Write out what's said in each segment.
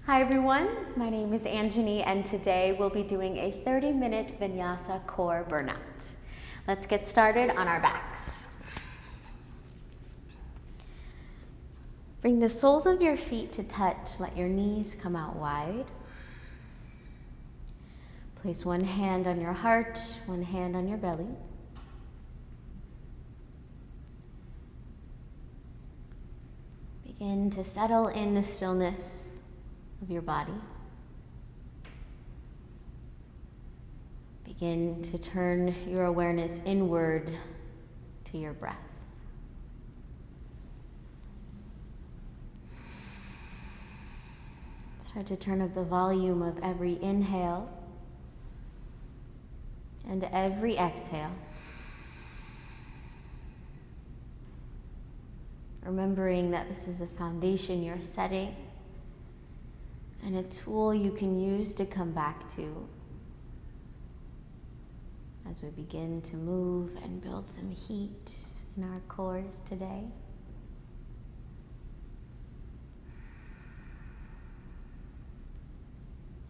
Hi everyone, my name is Anjani and today we'll be doing a 30-minute Vinyasa core burnout. Let's get started on our backs. Bring the soles of your feet to touch, let your knees come out wide. Place one hand on your heart, one hand on your belly. Begin to settle in the stillness of your body. Begin to turn your awareness inward to your breath. Start to turn up the volume of every inhale and every exhale. Remembering that this is the foundation you're setting and a tool you can use to come back to as we begin to move and build some heat in our cores today.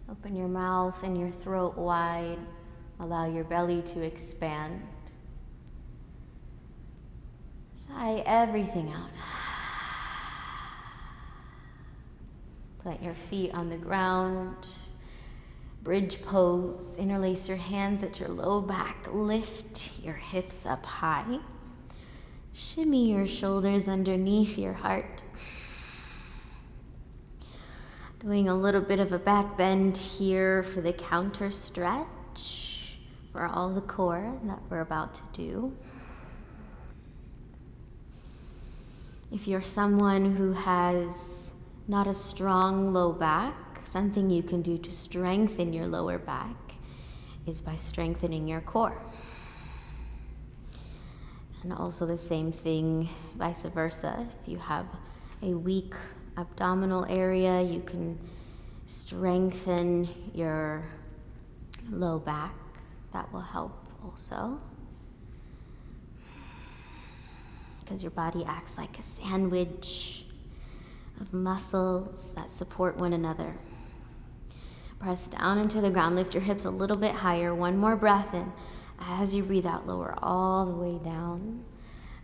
Open your mouth and your throat wide. Allow your belly to expand. Sigh everything out. Plant your feet on the ground. Bridge pose. Interlace your hands at your low back. Lift your hips up high. Shimmy your shoulders underneath your heart. Doing a little bit of a back bend here for the counter stretch for all the core that we're about to do. If you're someone who has not a strong low back, something you can do to strengthen your lower back is by strengthening your core. And also the same thing, vice versa. If you have a weak abdominal area, you can strengthen your low back. That will help also, because your body acts like a sandwich of muscles that support one another. Press down into the ground, lift your hips a little bit higher. One more breath in. As you breathe out, lower all the way down.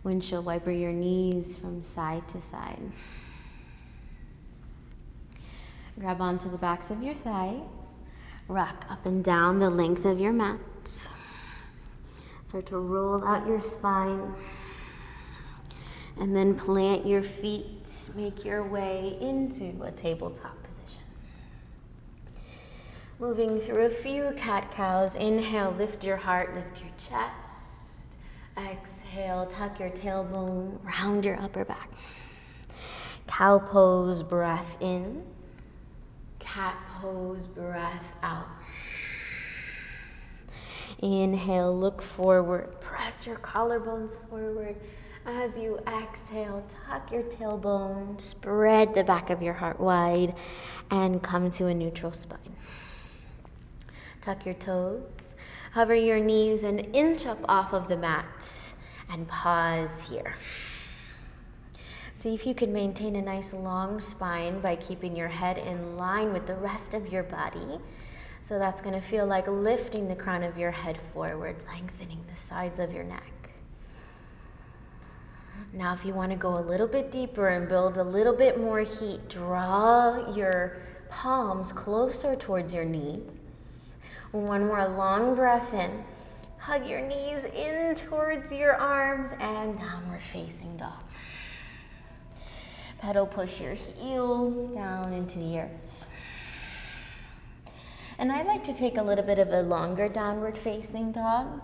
Windshield wiper your knees from side to side. Grab onto the backs of your thighs. Rock up and down the length of your mat. Start to roll out your spine. And then plant your feet, make your way into a tabletop position. Moving through a few cat-cows. Inhale, lift your heart, lift your chest. Exhale, tuck your tailbone, round your upper back. Cow pose, breath in. Cat pose, breath out. Inhale, look forward, press your collarbones forward. As you exhale, tuck your tailbone, spread the back of your heart wide, and come to a neutral spine. Tuck your toes, hover your knees an inch up off of the mat, and pause here. See if you can maintain a nice long spine by keeping your head in line with the rest of your body. So that's going to feel like lifting the crown of your head forward, lengthening the sides of your neck. Now, if you want to go a little bit deeper and build a little bit more heat, draw your palms closer towards your knees. One more long breath in. Hug your knees in towards your arms and downward facing dog. Pedal push your heels down into the earth. And I like to take a little bit of a longer downward facing dog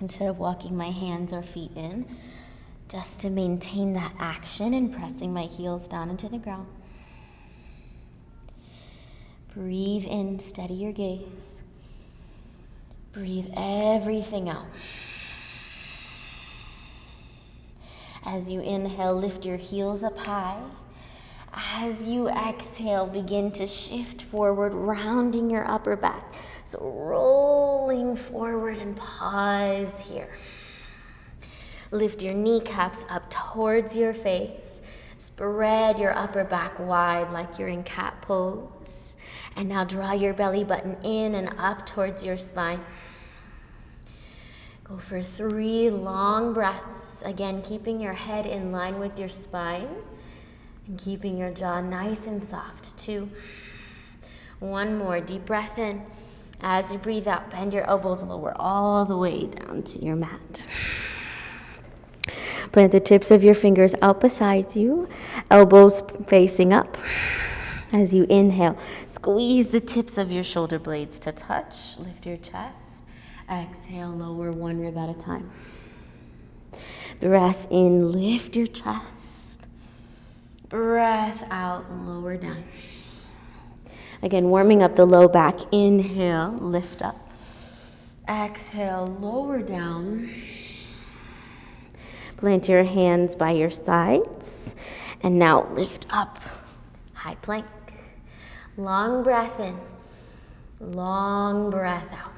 instead of walking my hands or feet in, just to maintain that action and pressing my heels down into the ground. Breathe in, steady your gaze. Breathe everything out. As you inhale, lift your heels up high. As you exhale, begin to shift forward, rounding your upper back. So rolling forward and pause here. Lift your kneecaps up towards your face. Spread your upper back wide like you're in cat pose. And now draw your belly button in and up towards your spine. Go for 3 long breaths. Again, keeping your head in line with your spine and keeping your jaw nice and soft. 2. 1 more deep breath in. As you breathe out, bend your elbows lower all the way down to your mat. Plant the tips of your fingers out beside you, elbows facing up. As you inhale, squeeze the tips of your shoulder blades to touch. Lift your chest. Exhale, lower 1 rib at a time. Breath in, lift your chest. Breath out, lower down. Again, warming up the low back. Inhale, lift up. Exhale, lower down. Plant your hands by your sides. And now lift up. High plank. Long breath in. Long breath out.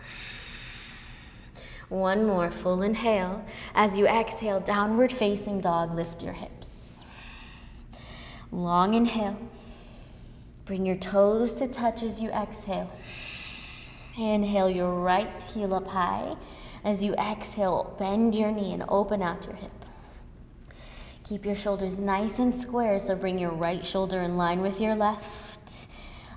1 more full inhale. As you exhale, downward facing dog, lift your hips. Long inhale. Bring your toes to touch as you exhale. Inhale your right heel up high. As you exhale, bend your knee and open out your hip. Keep your shoulders nice and square, so bring your right shoulder in line with your left.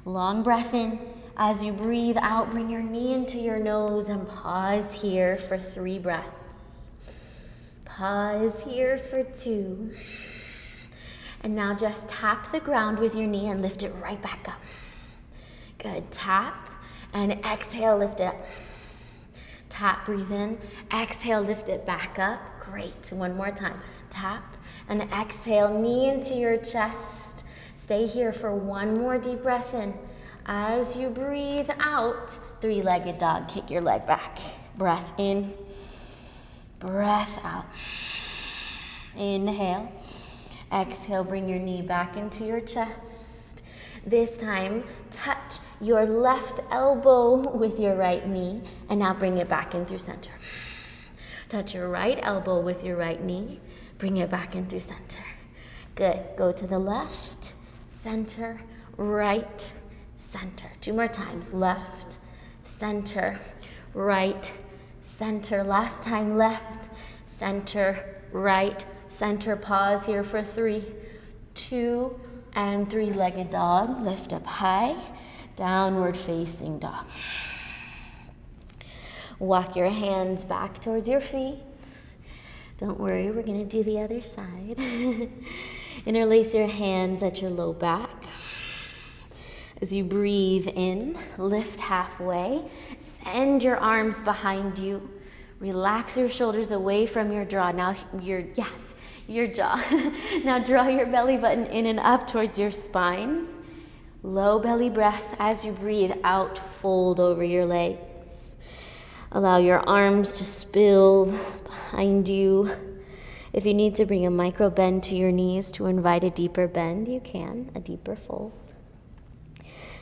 Long breath in. As you breathe out, bring your knee into your nose and pause here for 3 breaths. Pause here for 2. And now just tap the ground with your knee and lift it right back up. Good. Tap and exhale, lift it up. Tap, breathe in. Exhale, lift it back up. Great. 1 more time. Tap and exhale, knee into your chest. Stay here for 1 more deep breath in. As you breathe out, 3-legged dog, kick your leg back. Breath in, breath out. Inhale, exhale, bring your knee back into your chest. This time, touch your left elbow with your right knee, and now bring it back in through center. Touch your right elbow with your right knee, bring it back in through center. Good. Go to the left, center, right, center. 2 more times. Left, center, right, center. Last time. Left, center, right, center. Pause here for 3, 2, and 3-legged dog. Lift up high. Downward facing dog. Walk your hands back towards your feet. Don't worry, we're going to do the other side. Interlace your hands at your low back. As you breathe in, lift halfway. Send your arms behind you. Relax your shoulders away from your jaw. Now, your jaw. Now draw your belly button in and up towards your spine. Low belly breath. As you breathe out, fold over your legs. Allow your arms to spill behind you. If you need to bring a micro bend to your knees to invite a deeper bend, you can, a deeper fold.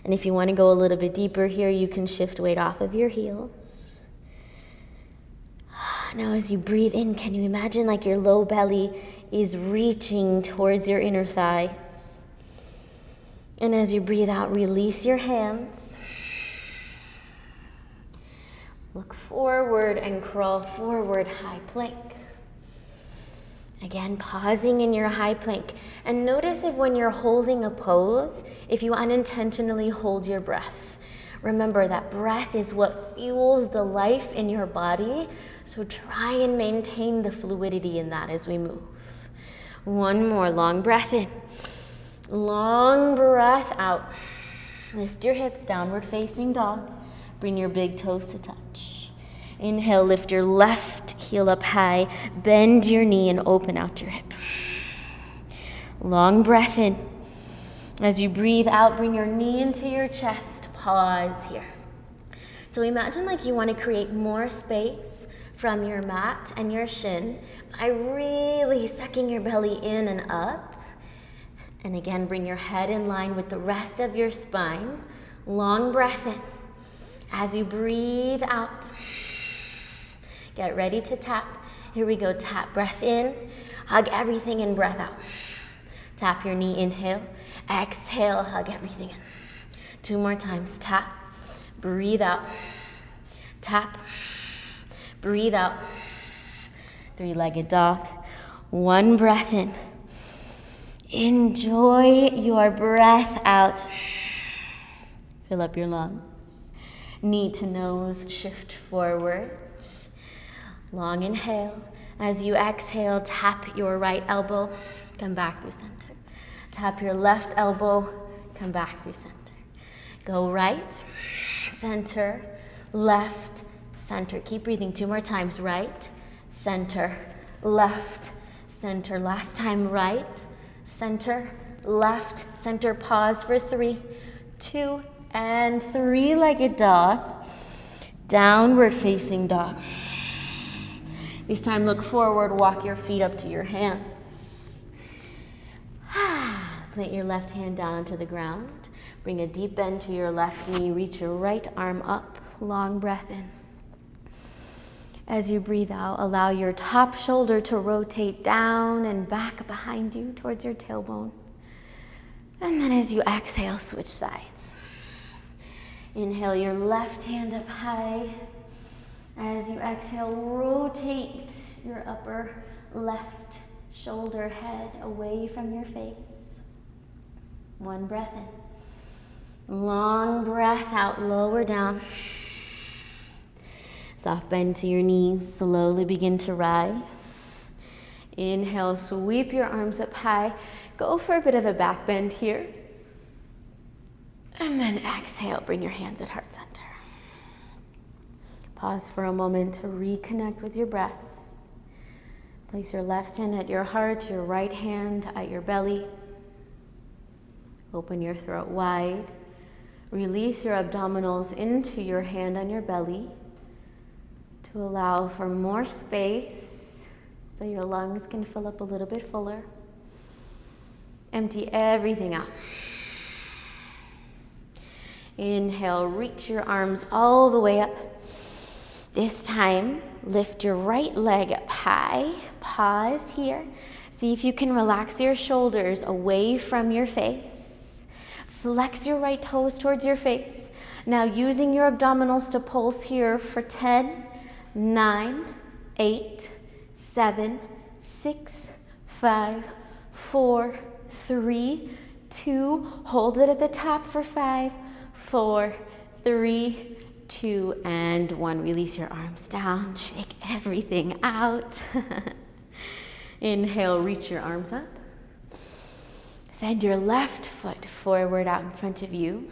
And if you want to go a little bit deeper here, you can shift weight off of your heels. Now as you breathe in, can you imagine like your low belly is reaching towards your inner thighs? And as you breathe out, release your hands. Look forward and crawl forward, high plank. Again, pausing in your high plank. And notice if when you're holding a pose, if you unintentionally hold your breath. Remember that breath is what fuels the life in your body. So try and maintain the fluidity in that as we move. 1 more long breath in. Long breath out. Lift your hips, downward facing dog. Bring your big toes to touch. Inhale, lift your left heel up high. Bend your knee and open out your hip. Long breath in. As you breathe out, bring your knee into your chest. Pause here. So imagine like you want to create more space from your mat and your shin by really sucking your belly in and up. And again, bring your head in line with the rest of your spine. Long breath in. As you breathe out, get ready to tap. Here we go. Tap, breath in. Hug everything in, breath out. Tap your knee, inhale. Exhale, hug everything in. 2 more times, tap, breathe out. Tap, breathe out. 3-legged dog. 1 breath in. Enjoy your breath out. Fill up your lungs. Knee to nose, shift forward. Long inhale. As you exhale, tap your right elbow, come back through center. Tap your left elbow, come back through center. Go right, center, left, center. Keep breathing 2 more times. Right, center, left, center. Last time, right, center, left, center. Pause for 3, 2, and 3-legged dog. Downward facing dog. This time look forward, walk your feet up to your hands. Plant your left hand down onto the ground. Bring a deep bend to your left knee. Reach your right arm up. Long breath in. As you breathe out, allow your top shoulder to rotate down and back behind you towards your tailbone. And then as you exhale, switch sides. Inhale your left hand up high. As you exhale, rotate your upper left shoulder head away from your face. 1 breath in. Long breath out, lower down. Soft bend to your knees, slowly begin to rise. Inhale, sweep your arms up high. Go for a bit of a back bend here. And then exhale, bring your hands at heart center. Pause for a moment to reconnect with your breath. Place your left hand at your heart, your right hand at your belly. Open your throat wide. Release your abdominals into your hand on your belly to allow for more space so your lungs can fill up a little bit fuller. Empty everything out. Inhale, reach your arms all the way up. This time, lift your right leg up high. Pause here. See if you can relax your shoulders away from your face. Flex your right toes towards your face. Now using your abdominals to pulse here for 10, 9, 8, 7, 6, 5, 4, 3, 2. Hold it at the top for 5, 4, 3, 2, and 1. Release your arms down. Shake everything out. Inhale, reach your arms up. Send your left foot forward out in front of you.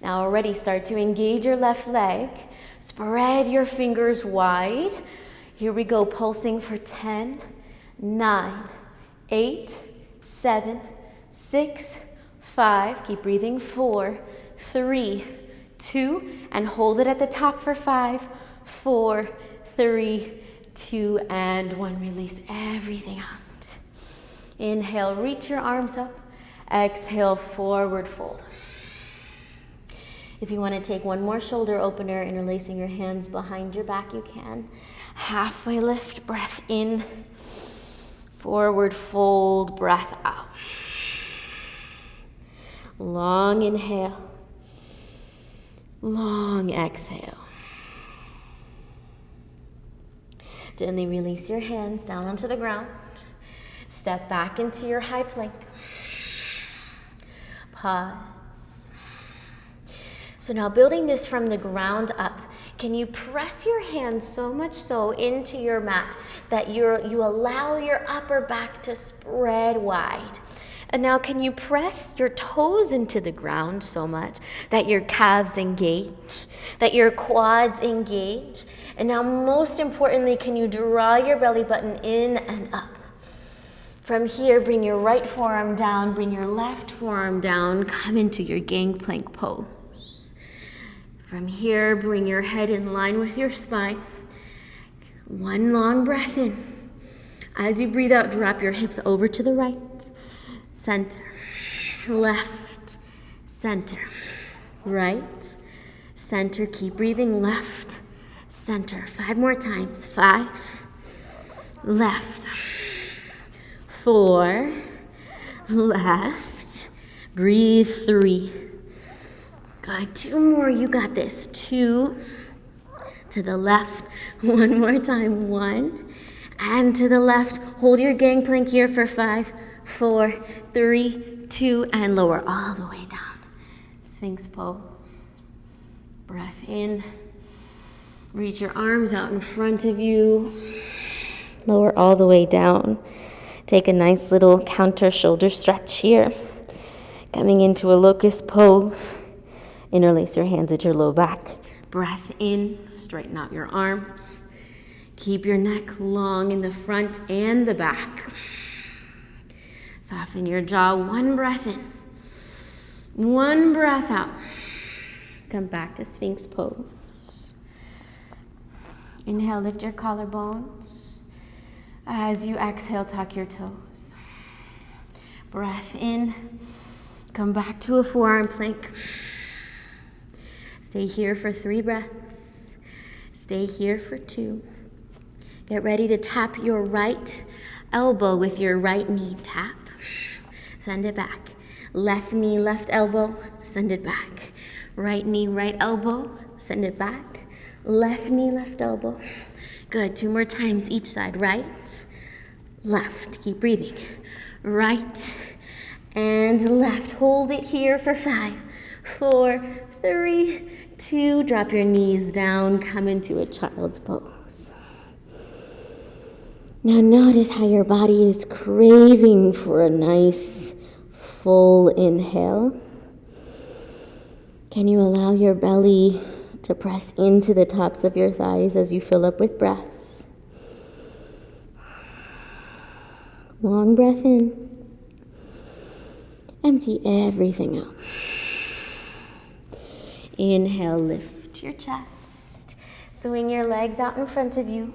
Now already start to engage your left leg. Spread your fingers wide. Here we go, pulsing for 10, 9, 8, 7, 6, 5. Keep breathing. 4, 3, 2, and hold it at the top for 5, 4, 3, 2, and 1. Release everything out. Inhale, reach your arms up. Exhale, forward fold. If you want to take one more shoulder opener, interlacing your hands behind your back, you can. Halfway lift, breath in. Forward fold, breath out. Long inhale. Long exhale. Gently release your hands down onto the ground. Step back into your high plank. Pause. So now building this from the ground up, can you press your hands so much so into your mat that you allow your upper back to spread wide? And now can you press your toes into the ground so much that your calves engage, that your quads engage? And now most importantly, can you draw your belly button in and up? From here, bring your right forearm down, bring your left forearm down, come into your gangplank pose. From here, bring your head in line with your spine. One long breath in. As you breathe out, drop your hips over to the right. Center, left, center, right, center. Keep breathing. Left, center. 5 more times. 5, left, 4, left. Breathe, 3. Good, 2 more, you got this. 2, to the left, 1 more time, 1, and to the left. Hold your gangplank here for 5, 4, 3, 2, and lower all the way down. Sphinx pose. Breath in. Reach your arms out in front of you. Lower all the way down. Take a nice little counter shoulder stretch here. Coming into a locust pose. Interlace your hands at your low back. Breath in, straighten out your arms. Keep your neck long in the front and the back. Soften your jaw, 1 breath in. 1 breath out. Come back to Sphinx pose. Inhale, lift your collarbones. As you exhale, tuck your toes. Breath in. Come back to a forearm plank. Stay here for 3 breaths. Stay here for 2. Get ready to tap your right elbow with your right knee. Tap. Send it back. Left knee, left elbow. Send it back. Right knee, right elbow. Send it back. Left knee, left elbow. Good. 2 more times each side. Right, left. Keep breathing. Right and left. Hold it here for 5, 4, 3, 2. Drop your knees down. Come into a child's pose. Now notice how your body is craving for a nice full inhale. Can you allow your belly to press into the tops of your thighs as you fill up with breath? Long breath in. Empty everything out. Inhale, lift your chest. Swing your legs out in front of you.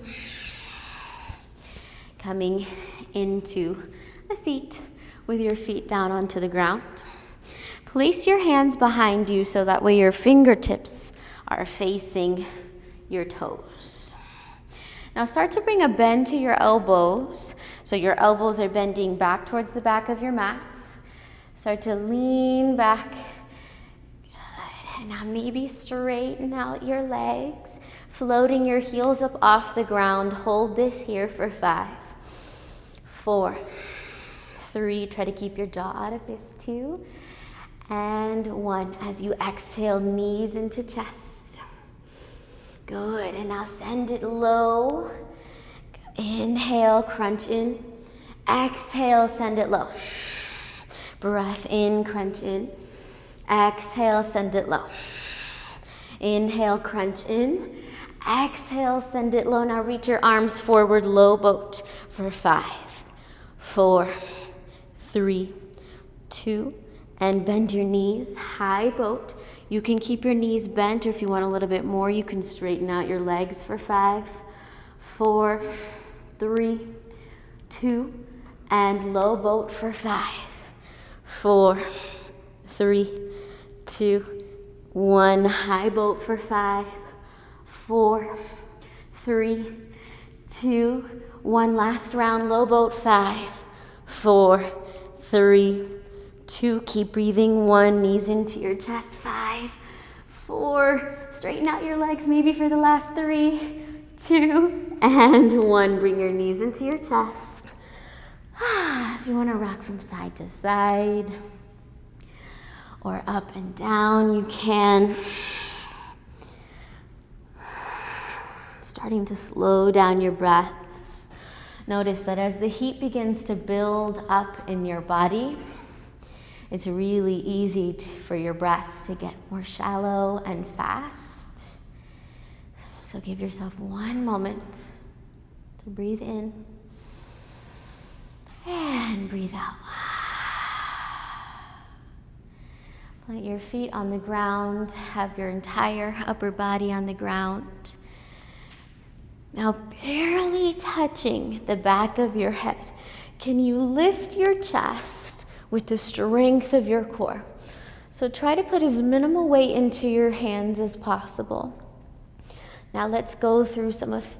Coming into a seat with your feet down onto the ground. Place your hands behind you so that way your fingertips are facing your toes. Now start to bring a bend to your elbows. So your elbows are bending back towards the back of your mat. Start to lean back. Good. And now maybe straighten out your legs, floating your heels up off the ground. Hold this here for 5, 4, 3. Try to keep your jaw out of this. 2, and 1. As you exhale, knees into chest. Good. And now send it low. Inhale, crunch in. Exhale, send it low. Breath in, crunch in. Exhale, send it low. Inhale, crunch in. Exhale, send it low. Now reach your arms forward, low boat for 5, 4, 3, 2, and bend your knees, high boat. You can keep your knees bent, or if you want a little bit more, you can straighten out your legs for 5, 4, 3, 2, and low boat for 5, 4, 3, 2, 1. High boat for 5, 4, 3, 2, 1. Last round, low boat. 5, 4, 3, 2. Keep breathing. 1. Knees into your chest. 5, 4. Straighten out your legs maybe for the last 3, 2, and 1. Bring your knees into your chest. If you want to rock from side to side or up and down, you can. Starting to slow down your breaths. Notice that as the heat begins to build up in your body, it's really easy for your breaths to get more shallow and fast. So give yourself 1 moment to breathe in and breathe out. Plant your feet on the ground, have your entire upper body on the ground. Now barely touching the back of your head, can you lift your chest with the strength of your core? So try to put as minimal weight into your hands as possible. Now let's go through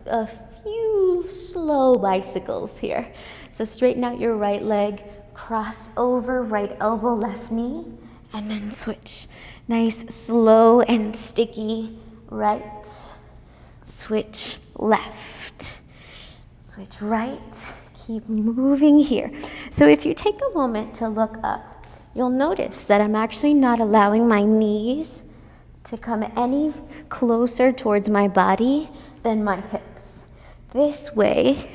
a few slow bicycles here. So straighten out your right leg, cross over, right elbow, left knee, and then switch. Nice, slow and sticky, right, switch left, switch right, keep moving here. So if you take a moment to look up, you'll notice that I'm actually not allowing my knees to come any closer towards my body than my hips. This way,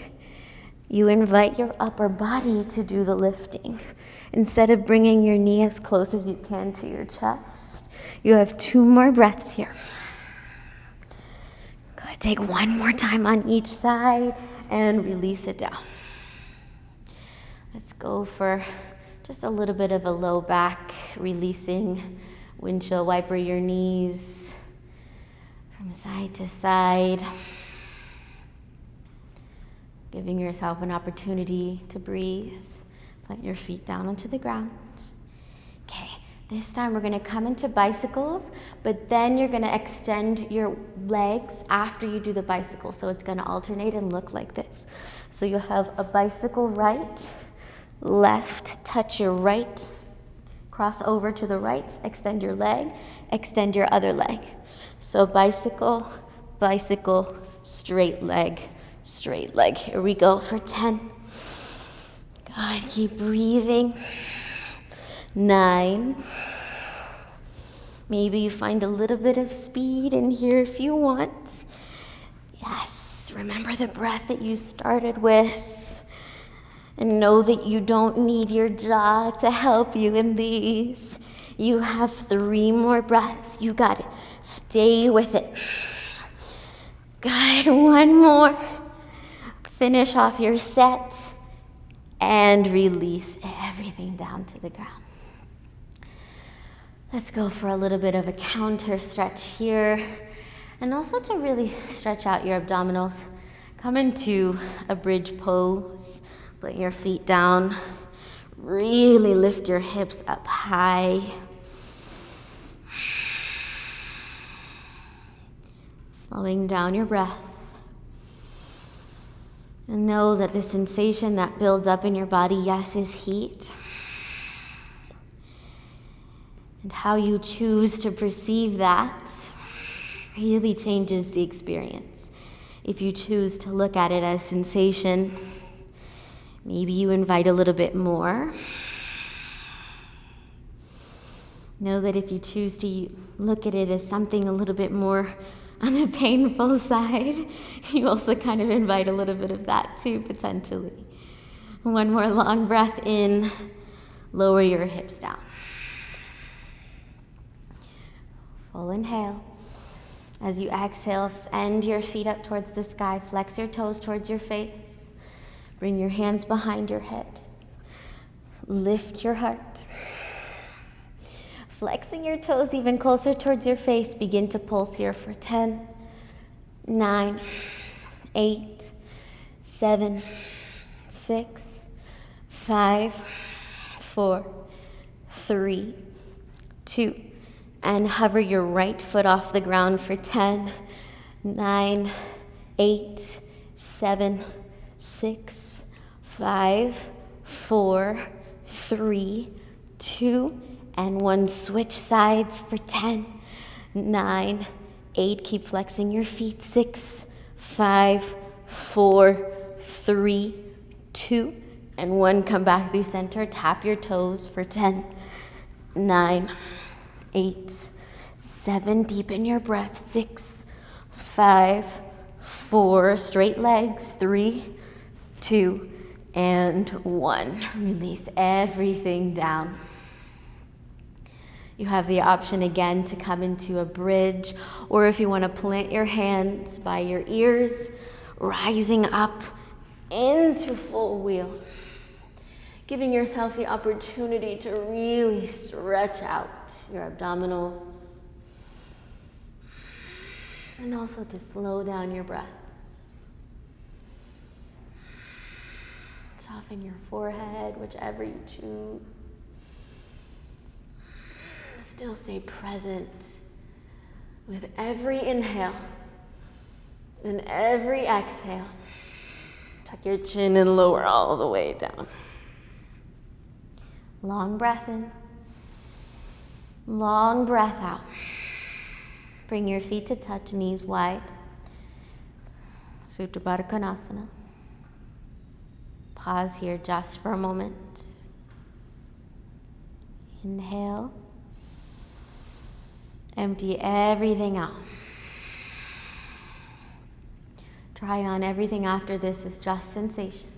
you invite your upper body to do the lifting. Instead of bringing your knee as close as you can to your chest, you have 2 more breaths here. Go ahead, take 1 more time on each side and release it down. Let's go for just a little bit of a low back, releasing. Windshield wiper your knees from side to side. Giving yourself an opportunity to breathe. Put your feet down onto the ground. Okay, this time we're gonna come into bicycles, but then you're gonna extend your legs after you do the bicycle. So it's gonna alternate and look like this. So you'll have a bicycle right, left, touch your right, cross over to the right, extend your leg, extend your other leg. So bicycle, bicycle, straight leg, straight leg. Here we go for 10. Good, keep breathing. 9. Maybe you find a little bit of speed in here if you want. Yes, remember the breath that you started with. And know that you don't need your jaw to help you in these. You have 3 more breaths. You got it. Stay with it. Good, 1 more. Finish off your set and release everything down to the ground. Let's go for a little bit of a counter stretch here. And also to really stretch out your abdominals. Come into a bridge pose. Put your feet down. Really lift your hips up high. Slowing down your breath. And know that the sensation that builds up in your body, yes, is heat. And how you choose to perceive that really changes the experience. If you choose to look at it as sensation, maybe you invite a little bit more. Know that if you choose to look at it as something a little bit more on the painful side, you also kind of invite a little bit of that too, potentially. 1 more long breath in. Lower your hips down. Full inhale. As you exhale, send your feet up towards the sky. Flex your toes towards your face. Bring your hands behind your head. Lift your heart. Flexing your toes even closer towards your face. Begin to pulse here for 10, 9, 8, 7, 6, 5, 4, 3, 2, and hover your right foot off the ground for 10, 9, 8, 7, 6, 5, 4, 3, 2, and 1. Switch sides for 10, 9, 8. Keep flexing your feet. 6, 5, 4, 3, 2, and 1. Come back through center. Tap your toes for 10, 9, 8, 7. Deepen your breath. 6, 5, 4. Straight legs. 3, 2, and 1. Release everything down. You have the option again to come into a bridge, or if you want to plant your hands by your ears, rising up into full wheel. Giving yourself the opportunity to really stretch out your abdominals. And also to slow down your breaths. Soften your forehead, whichever you choose. Still stay present with every inhale and every exhale. Tuck your chin and lower all the way down. Long breath in. Long breath out. Bring your feet to touch, knees wide. Supta Baddha Konasana. Pause here just for a moment. Inhale. Empty everything out. Try on everything after this is just sensation.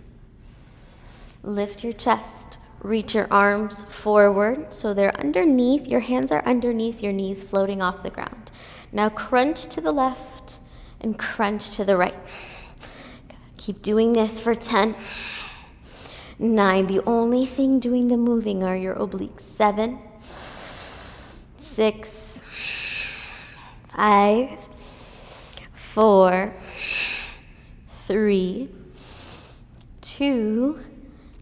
Lift your chest. Reach your arms forward so they're underneath. Your hands are underneath your knees, floating off the ground. Now crunch to the left and crunch to the right. Keep doing this for 10. 9. The only thing doing the moving are your obliques. 7. 6. 5. 4. 3. 2.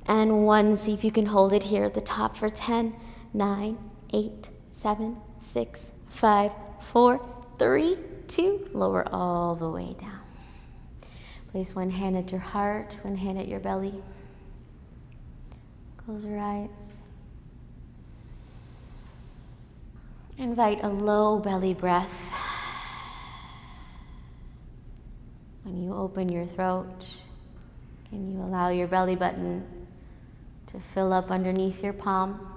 And 1. See if you can hold it here at the top for 10. 9. 8. 7. 6. 5. 4. 3. 2. Lower all the way down. Place one hand at your heart, one hand at your belly. Close your eyes. Invite a low belly breath. When you open your throat, can you allow your belly button to fill up underneath your palm?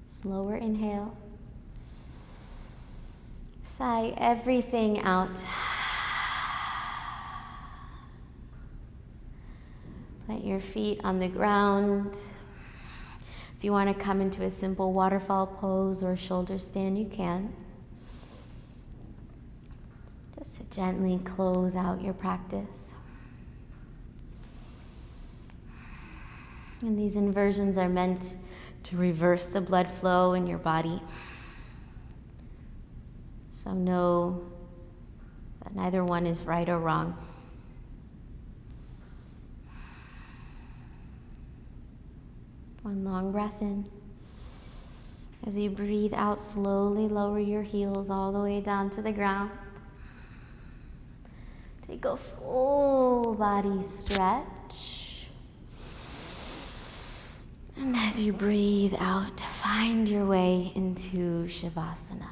Slower inhale. Sigh everything out. Plant your feet on the ground. If you want to come into a simple waterfall pose or shoulder stand, you can. Just to gently close out your practice. And these inversions are meant to reverse the blood flow in your body. So know that neither one is right or wrong. One long breath in. As you breathe out, slowly lower your heels all the way down to the ground. Take a full body stretch. And as you breathe out, find your way into Shavasana.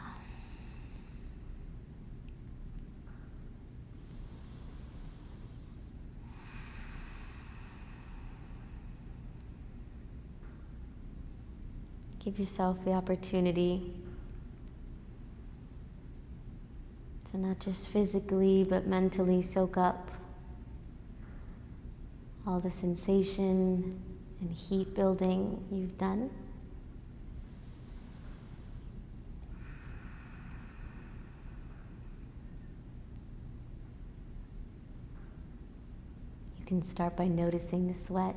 Give yourself the opportunity to not just physically but mentally soak up all the sensation and heat building you've done. You can start by noticing the sweat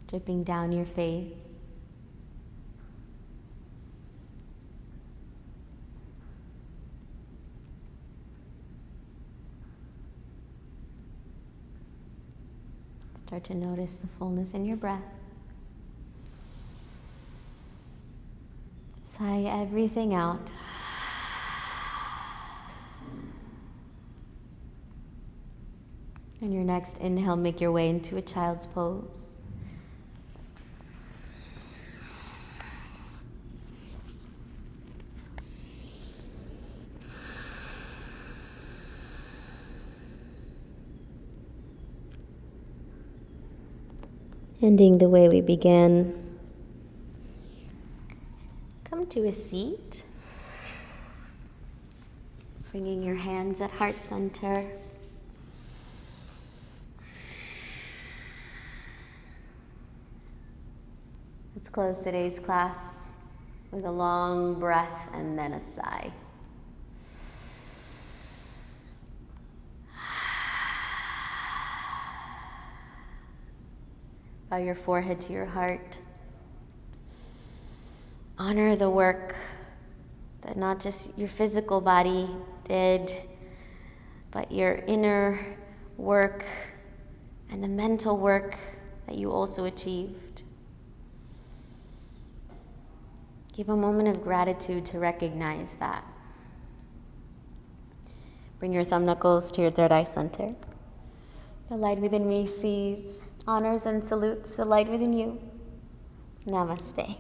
dripping down your face. Start to notice the fullness in your breath. Sigh everything out. And your next inhale, make your way into a child's pose. Ending the way we began. Come to a seat. Bringing your hands at heart center. Let's close today's class with a long breath and then a sigh. Bow your forehead to your heart. Honor the work that not just your physical body did, but your inner work and the mental work that you also achieved. Give a moment of gratitude to recognize that. Bring your thumb knuckles to your third eye center. The light within me sees, honors, and salutes the light within you. Namaste.